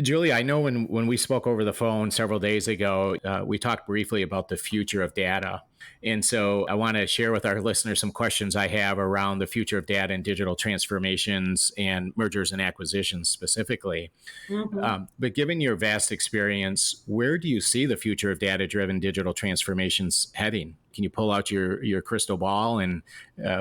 Julia, I know when we spoke over the phone several days ago, we talked briefly about the future of data. And so I want to share with our listeners some questions I have around the future of data and digital transformations and mergers and acquisitions specifically. Mm-hmm. But given your vast experience, where do you see the future of data-driven digital transformations heading? Can you pull out your crystal ball, and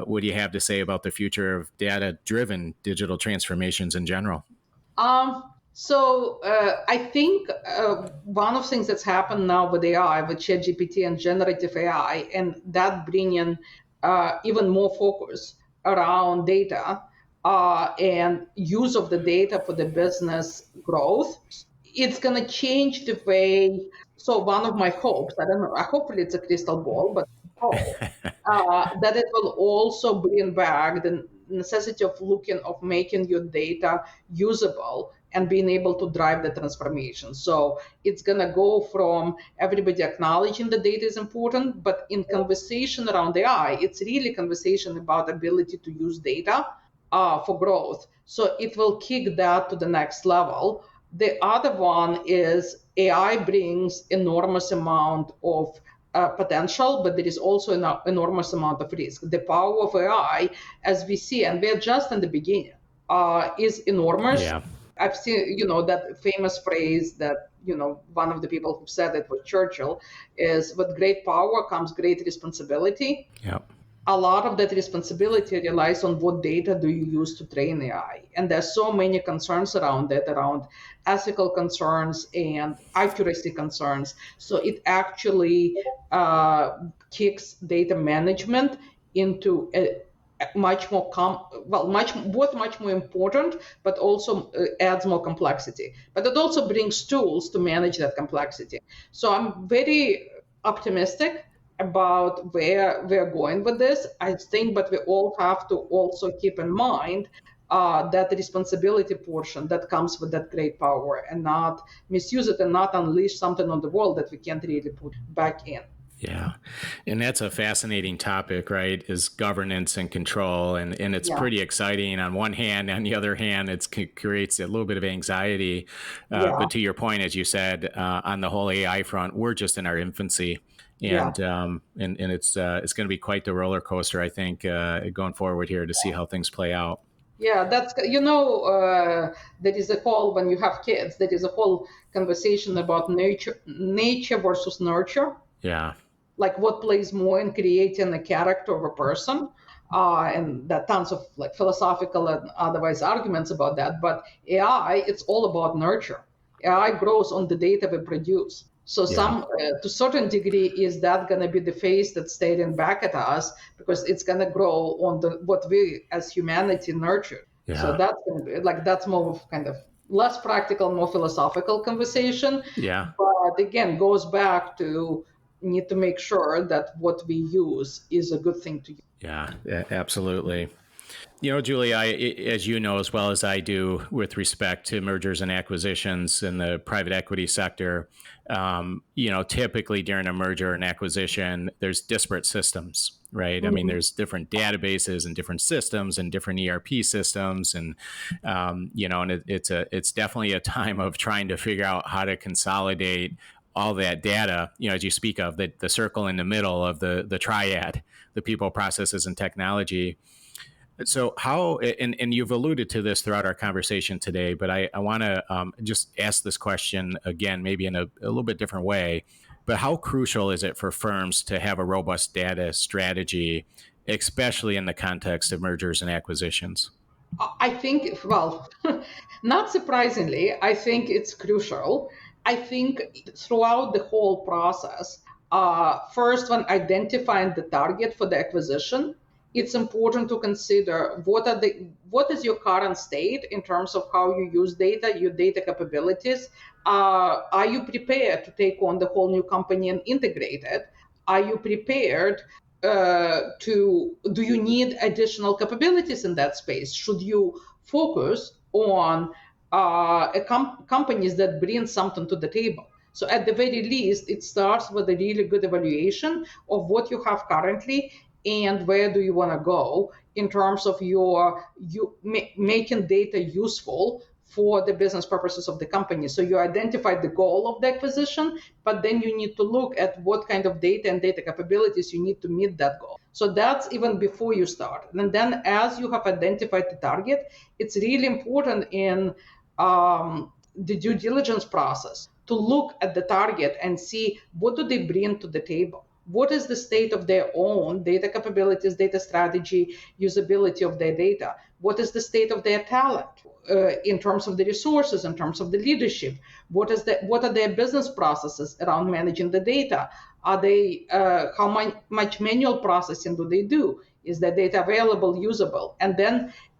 what do you have to say about the future of data-driven digital transformations in general? I think one of the things that's happened now with AI, with ChatGPT and generative AI, and that bringing even more focus around data and use of the data for the business growth, it's going to change the way. So one of my hopes, I don't know, hopefully it's a crystal ball, but hope that it will also bring back the necessity of making your data usable and being able to drive the transformation. So it's going to go from everybody acknowledging the data is important, but in conversation around AI, it's really conversation about ability to use data for growth. So it will kick that to the next level. The other one is AI brings enormous amount of potential, but there is also an enormous amount of risk. The power of AI, as we see, and we're just in the beginning, is enormous. Yeah. I've seen, that famous phrase that, one of the people who said it was Churchill, is with great power comes great responsibility. Yeah. A lot of that responsibility relies on what data do you use to train AI. And there's so many concerns around it, around ethical concerns and accuracy concerns. So it actually kicks data management into a much more much more important, but also adds more complexity. But it also brings tools to manage that complexity. So I'm very optimistic about where we're going with this. I think, but we all have to also keep in mind that responsibility portion that comes with that great power, and not misuse it and not unleash something on the world that we can't really put back in. Yeah. And that's a fascinating topic, right? Is governance and control. And it's pretty exciting on one hand. On the other hand, it creates a little bit of anxiety. But to your point, as you said, on the whole AI front, we're just in our infancy. And it's going to be quite the roller coaster, I think, going forward here to see how things play out. Yeah, that's, there is a whole, when you have kids, there is a whole conversation about nature versus nurture. Yeah. Like what plays more in creating a character of a person. And there are tons of philosophical and otherwise arguments about that. But AI, it's all about nurture. AI grows on the data we produce. So to certain degree, is that going to be the face that's staring back at us, because it's going to grow on what we as humanity nurture. Yeah. So that's going to be that's more of kind of less practical, more philosophical conversation. Yeah. But again, goes back to need to make sure that what we use is a good thing to use. Yeah, absolutely. Julia, as you know as well as I do, with respect to mergers and acquisitions in the private equity sector, typically during a merger and acquisition, there's disparate systems, right? Mm-hmm. I mean, there's different databases and different systems and different ERP systems, and and it's definitely a time of trying to figure out how to consolidate all that data, as you speak of, the circle in the middle of the triad, the people, processes, and technology. So how, and you've alluded to this throughout our conversation today, but I want to just ask this question again, maybe in a little bit different way, but how crucial is it for firms to have a robust data strategy, especially in the context of mergers and acquisitions? I think, not surprisingly, I think it's crucial. I think throughout the whole process, first, when identifying the target for the acquisition, it's important to consider what is your current state in terms of how you use data, your data capabilities. Are you prepared to take on the whole new company and integrate it? Are you prepared do you need additional capabilities in that space? Should you focus on companies that bring something to the table? So at the very least, it starts with a really good evaluation of what you have currently and where do you want to go in terms of making data useful for the business purposes of the company. So you identify the goal of the acquisition, but then you need to look at what kind of data and data capabilities you need to meet that goal. So that's even before you start. And then as you have identified the target, it's really important in the due diligence process to look at the target and see what do they bring to the table. What is the state of their own data capabilities, data strategy, usability of their data? What is the state of their talent in terms of the resources, in terms of the leadership? What are their business processes around managing the data? Are they how much manual processing do they do? Is the data available, usable? And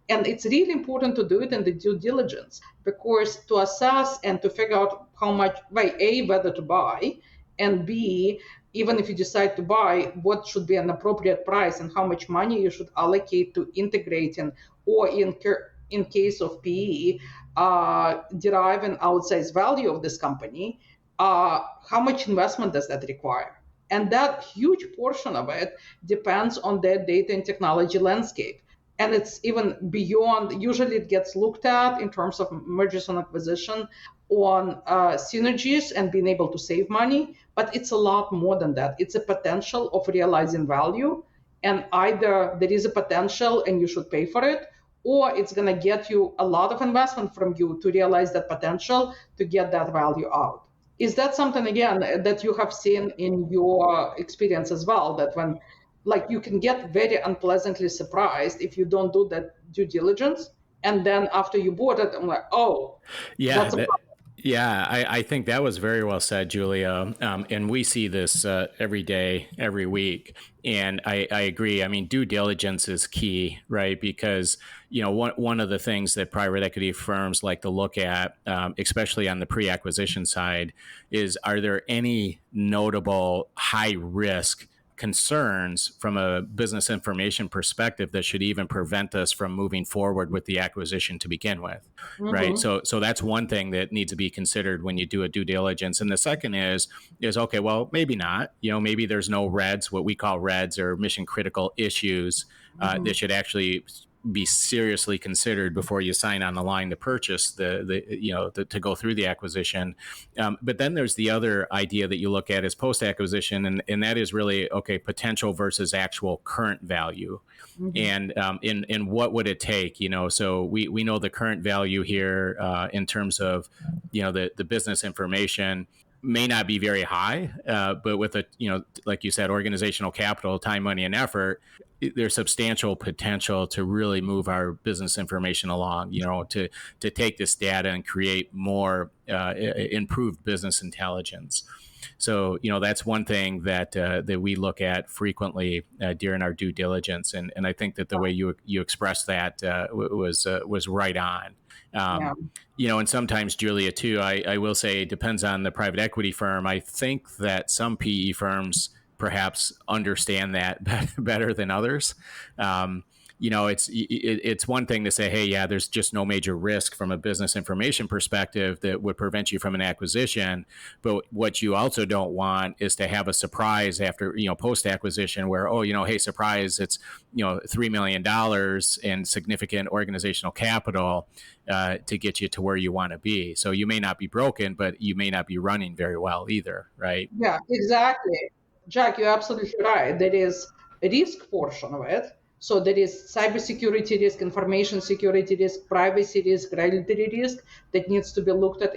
it's really important to do it in the due diligence, because to assess and to figure out how much, A, whether to buy, and B, even if you decide to buy, what should be an appropriate price and how much money you should allocate to integrating, or in case of PE, derive an outsized value of this company, how much investment does that require? And that huge portion of it depends on their data and technology landscape. And it's even beyond, usually it gets looked at in terms of mergers and acquisition on synergies and being able to save money, but it's a lot more than that. It's a potential of realizing value, and either there is a potential and you should pay for it, or it's going to get you a lot of investment from you to realize that potential to get that value out. Is that something, again, that you have seen in your experience as well, that when you can get very unpleasantly surprised if you don't do that due diligence, and then after you bought it, I'm like, oh, Yeah, that's a problem. yeah, I think that was very well said, Julia. And we see this every day, every week. And I agree. I mean, due diligence is key, right? Because, one of the things that private equity firms like to look at, especially on the pre-acquisition side, is, are there any notable high risk concerns from a business information perspective that should even prevent us from moving forward with the acquisition to begin with, right? So that's one thing that needs to be considered when you do a due diligence. And the second is okay, well, maybe not. Maybe there's no reds, what we call reds, or mission critical issues that should actually be seriously considered before you sign on the line to purchase to go through the acquisition. But then there's the other idea that you look at is post acquisition, and that is really, okay, potential versus actual current value. And in what would it take? So we know the current value here in terms of the business information may not be very high, but with like you said, organizational capital, time, money, and effort, there's substantial potential to really move our business information along, to take this data and create more improved business intelligence. So, that's one thing that we look at frequently during our due diligence. And I think that the way you expressed that was right on. And sometimes, Julia, too, I will say it depends on the private equity firm. I think that some PE firms perhaps understand that better than others. It's one thing to say, hey, yeah, there's just no major risk from a business information perspective that would prevent you from an acquisition. But what you also don't want is to have a surprise after, post acquisition where, hey, surprise, it's, $3 million in significant organizational capital to get you to where you want to be. So you may not be broken, but you may not be running very well either, right? Yeah, exactly. Jack, you're absolutely right. There is a risk portion of it. So there is cybersecurity risk, information security risk, privacy risk, regulatory risk that needs to be looked at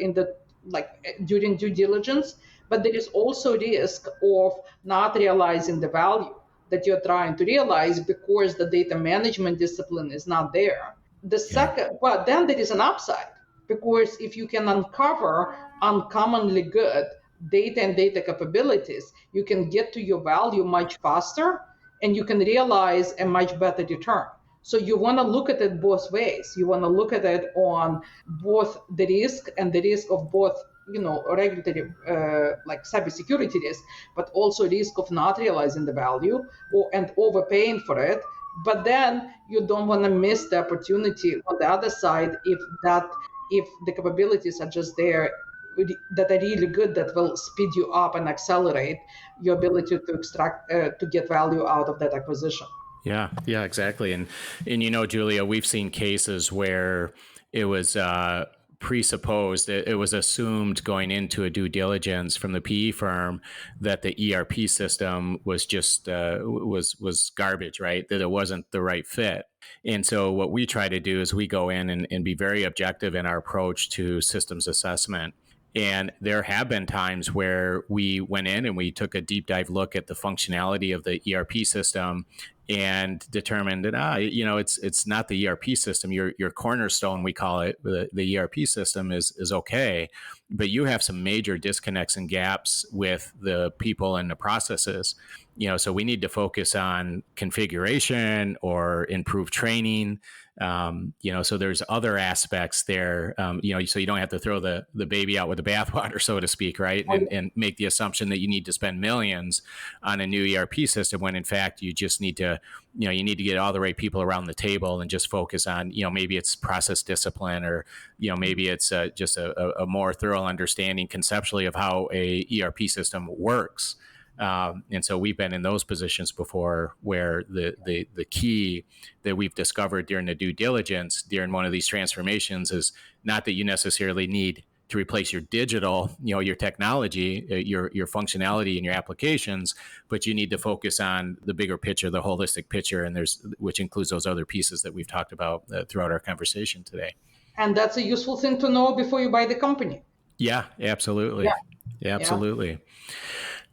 during due diligence. But there is also risk of not realizing the value that you're trying to realize because the data management discipline is not there. But then there is an upside, because if you can uncover uncommonly good data and data capabilities, you can get to your value much faster, and you can realize a much better return. So you want to look at it both ways. You want to look at it on both the risk and the risk of both, regulatory, like cybersecurity risk, but also risk of not realizing the value and overpaying for it. But then you don't want to miss the opportunity on the other side if the capabilities are just there that are really good, that will speed you up and accelerate your ability to extract, to get value out of that acquisition. Yeah, exactly. And Julia, we've seen cases where it was presupposed, it was assumed going into a due diligence from the PE firm that the ERP system was just was garbage, right? That it wasn't the right fit. And so what we try to do is we go in and be very objective in our approach to systems assessment. And there have been times where we went in and we took a deep dive look at the functionality of the ERP system and determined that it's not the ERP system. Your cornerstone, we call it, the ERP system is okay, but you have some major disconnects and gaps with the people and the processes. So we need to focus on configuration or improve training. So there's other aspects there, so you don't have to throw the baby out with the bathwater, so to speak, right? And make the assumption that you need to spend millions on a new ERP system when in fact you just need to, you need to get all the right people around the table and just focus on, maybe it's process discipline or, maybe it's just a more thorough understanding conceptually of how a ERP system works. And so we've been in those positions before where the key that we've discovered during the due diligence during one of these transformations is not that you necessarily need to replace your digital, your technology, your functionality and your applications, but you need to focus on the bigger picture, the holistic picture, and which includes those other pieces that we've talked about throughout our conversation today. And that's a useful thing to know before you buy the company. Yeah, absolutely. Yeah. Absolutely. Yeah.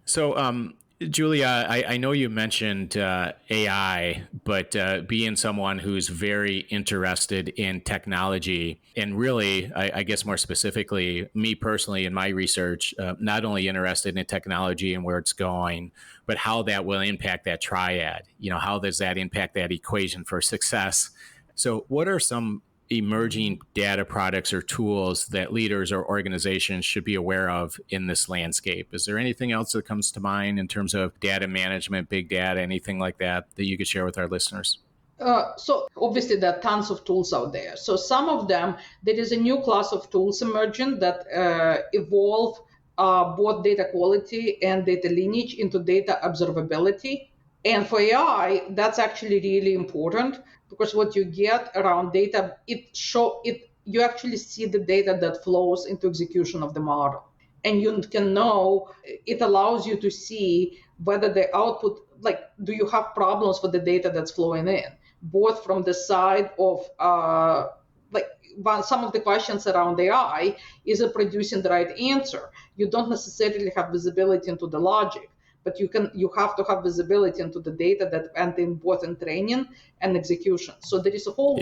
So, Julia, I know you mentioned AI, but being someone who's very interested in technology and really, I guess more specifically, me personally in my research, not only interested in technology and where it's going, but how that will impact that triad. How does that impact that equation for success? So what are some emerging data products or tools that leaders or organizations should be aware of in this landscape? Is there anything else that comes to mind in terms of data management, big data, anything like that you could share with our listeners? So obviously there are tons of tools out there. So some of them, there is a new class of tools emerging that evolve both data quality and data lineage into data observability. And for AI, that's actually really important because what you get around data, you actually see the data that flows into execution of the model. And you can know, it allows you to see whether the output, do you have problems with the data that's flowing in, both from the side of, some of the questions around AI, is it producing the right answer? You don't necessarily have visibility into the logic, but you have to have visibility into the data that went in both in training and execution. So there is a whole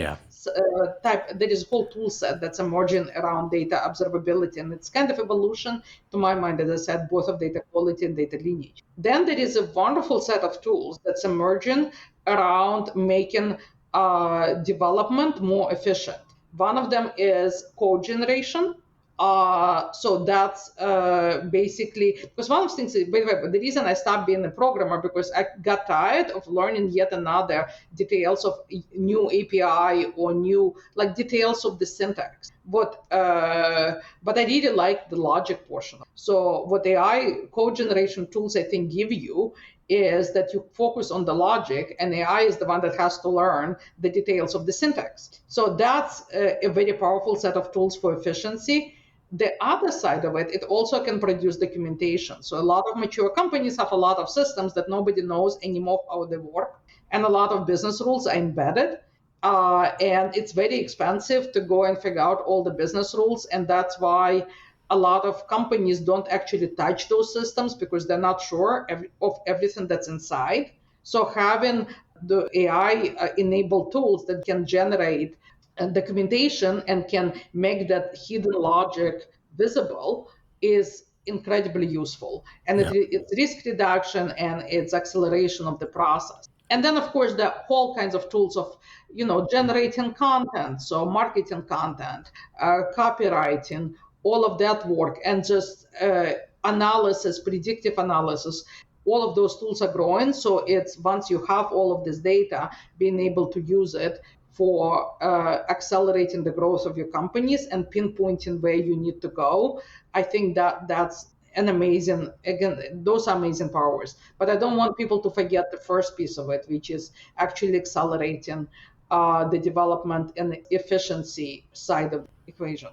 tool set that's emerging around data observability, and it's kind of evolution, to my mind, as I said, both of data quality and data lineage. Then there is a wonderful set of tools that's emerging around making development more efficient. One of them is code generation. So that's basically, because one of the things, by the way, the reason I stopped being a programmer, because I got tired of learning yet another details of new API or new, details of the syntax. But I really like the logic portion. So what AI code generation tools, I think, give you is that you focus on the logic, and AI is the one that has to learn the details of the syntax. So that's a very powerful set of tools for efficiency. The other side of it, it also can produce documentation. So a lot of mature companies have a lot of systems that nobody knows anymore how they work, and a lot of business rules are embedded. And it's very expensive to go and figure out all the business rules, and that's why a lot of companies don't actually touch those systems because they're not sure of everything that's inside. So having the AI-enabled tools that can generate documentation and can make that hidden logic visible is incredibly useful. And it's risk reduction and it's acceleration of the process. And then, of course, there are all kinds of tools of, generating content, so marketing content, copywriting, all of that work, and just analysis, predictive analysis. All of those tools are growing. So it's once you have all of this data, being able to use it for accelerating the growth of your companies and pinpointing where you need to go. I think that's an amazing, again, those are amazing powers. But I don't want people to forget the first piece of it, which is actually accelerating the development and the efficiency side of the equation.